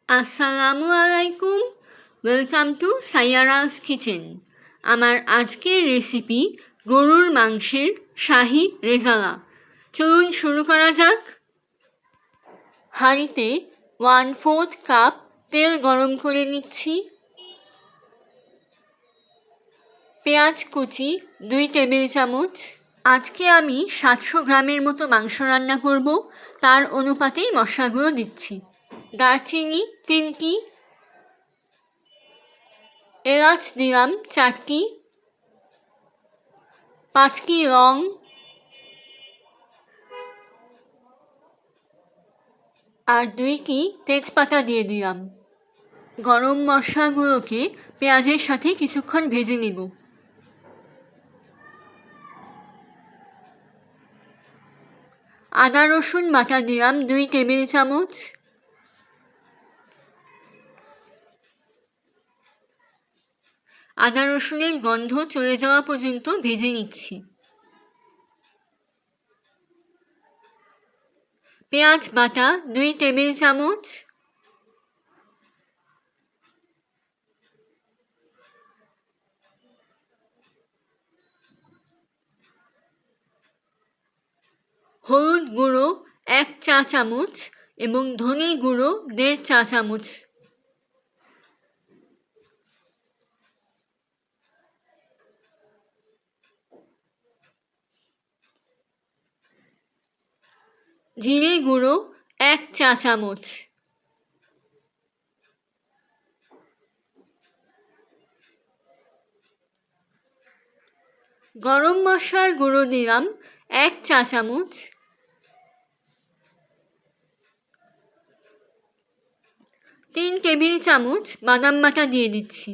আসসালামু আলাইকুম। Welcome to Saiyara's kitchen. আমার আজকের রেসিপি গরুর মাংসের শাহি রেজালা। চলুন শুরু করা যাক। হাঁড়িতে 1/4 কাপ তেল গরম করে নিচ্ছি। পেঁয়াজ কুচি 2 টেবিল চামচ। আজকে আমি 700 গ্রামের মতো মাংস রান্না করব, তার অনুপাতেই মশলাগুলো দিচ্ছি। দারচিনি 3টি, এলাচ দিলাম 4টি, 5টি লং, আর 2টি তেজপাতা দিয়ে দিলাম। গরম মশলাগুলোকে পেঁয়াজের সাথে কিছুক্ষণ ভেজে নেব। আদা রসুন বাটা দিলাম 2 টেবিল চামচ। আদা রসুনের গন্ধ চলে যাওয়া পর্যন্ত ভেজে নিচ্ছি। পেঁয়াজ বাটা 2 টেবিল চামচ। হলুদ গুঁড়ো 1 চা চামচ এবং ধনে গুঁড়ো 1.5 চা চামচ। জিরে গুঁড়ো 1 চা চামচ। গরম মশলার গুঁড়ো দিলাম 1 চা চামচ। 3 টেবিল চামচ বাদাম বাটা দিয়ে দিচ্ছি।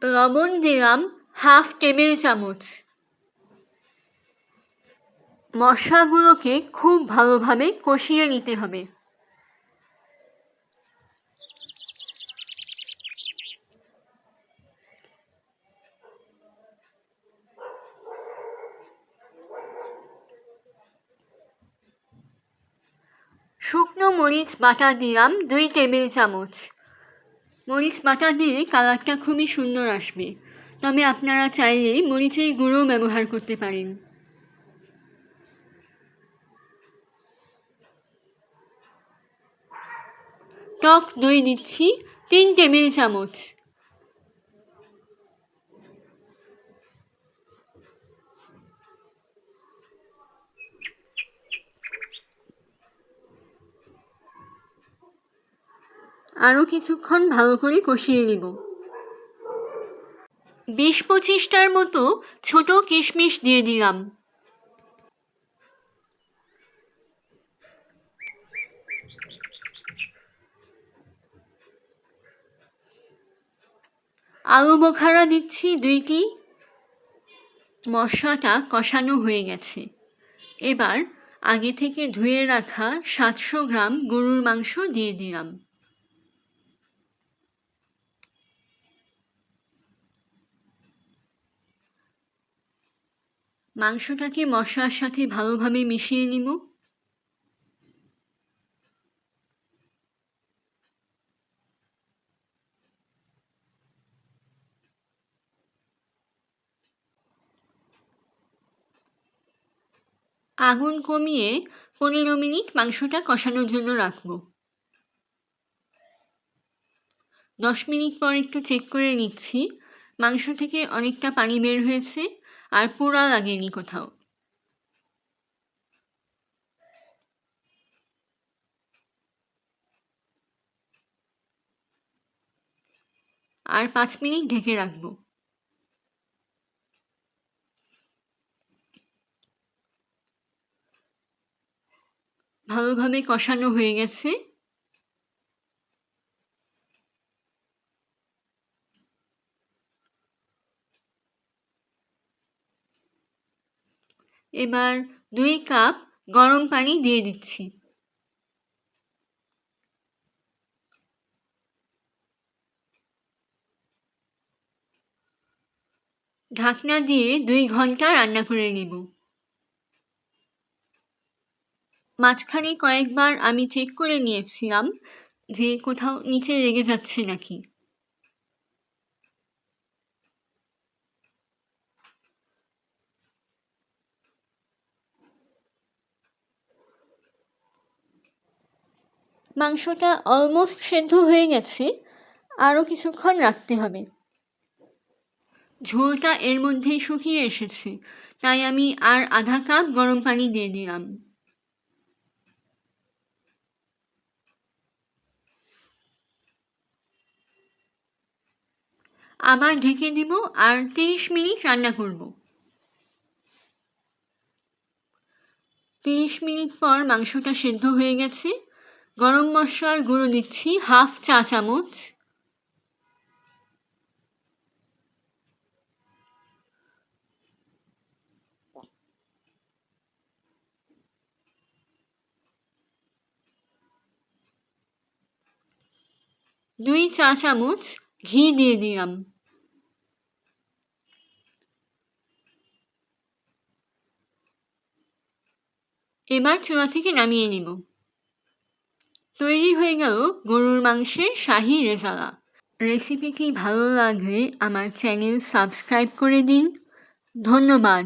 লবণ দিলাম 1/2 টেবিল চামচ। মশলাগুলোকে খুব ভালোভাবে কষিয়ে নিতে হবে। শুকনো মরিচ বাটা দিলাম 2 টেবিল চামচ। মরিচ বাটা দিয়ে কালারটা খুবই সুন্দর আসবে, তবে আপনারা চাইলেই মরিচের গুঁড়ো ব্যবহার করতে পারেন। টক দই দিচ্ছি 3 টেবিল চামচ। আরও কিছুক্ষণ ভালো করে কষিয়ে নেব। 20-25টার মতো ছোট কিশমিশ দিয়ে দিলাম। আলু বোখারা দিচ্ছি 2টি। মশলাটা কষানো হয়ে গেছে। এবার আগে থেকে ধুয়ে রাখা 700 গ্রাম গরুর মাংস দিয়ে দিলাম। মাংসটাকে মশলার সাথে ভালোভাবে মিশিয়ে নিব। আগুন কমিয়ে 15 মিনিট মাংসটা কষানোর জন্য রাখব। 10 মিনিট পর একটু চেক করে নিচ্ছি, মাংস থেকে অনেকটা পানি বের হয়েছে আর পোড়া লাগেনি কোথাও। আর 5 মিনিট ঢেকে রাখব। ভালোভাবে কষানো হয়ে গেছে। এবার 2 কাপ গরম পানি দিয়ে দিচ্ছি। ঢাকনা দিয়ে 2 ঘন্টা রান্না করে নেব। মাঝখানে কয়েকবার আমি চেক করে নিয়েছিলাম যে কোথাও নিচে লেগে যাচ্ছে নাকি। মাংসটা অলমোস্ট সেদ্ধ হয়ে গেছে, আরও কিছুক্ষণ রাখতে হবে। ঝোলটা এর মধ্যেই শুকিয়ে এসেছে, তাই আমি আর আধা কাপ গরম পানি দিয়ে দিলাম। আবার ঢেকে দিব আর 30 মিনিট রান্না করব। 30 মিনিট পর মাংসটা সেদ্ধ হয়ে গেছে। গরম মশলার গুঁড়ো দিচ্ছি হাফ চা চামচ। দুই চা চামচ ঘি দিয়ে দিলাম। এবার চুলা থেকে নামিয়ে নিব। তৈরি হয়ে গেল গরুর মাংসের শাহী রেজালা। রেসিপিটি ভালো লাগলে আমার চ্যানেল সাবস্ক্রাইব করে দিন। ধন্যবাদ।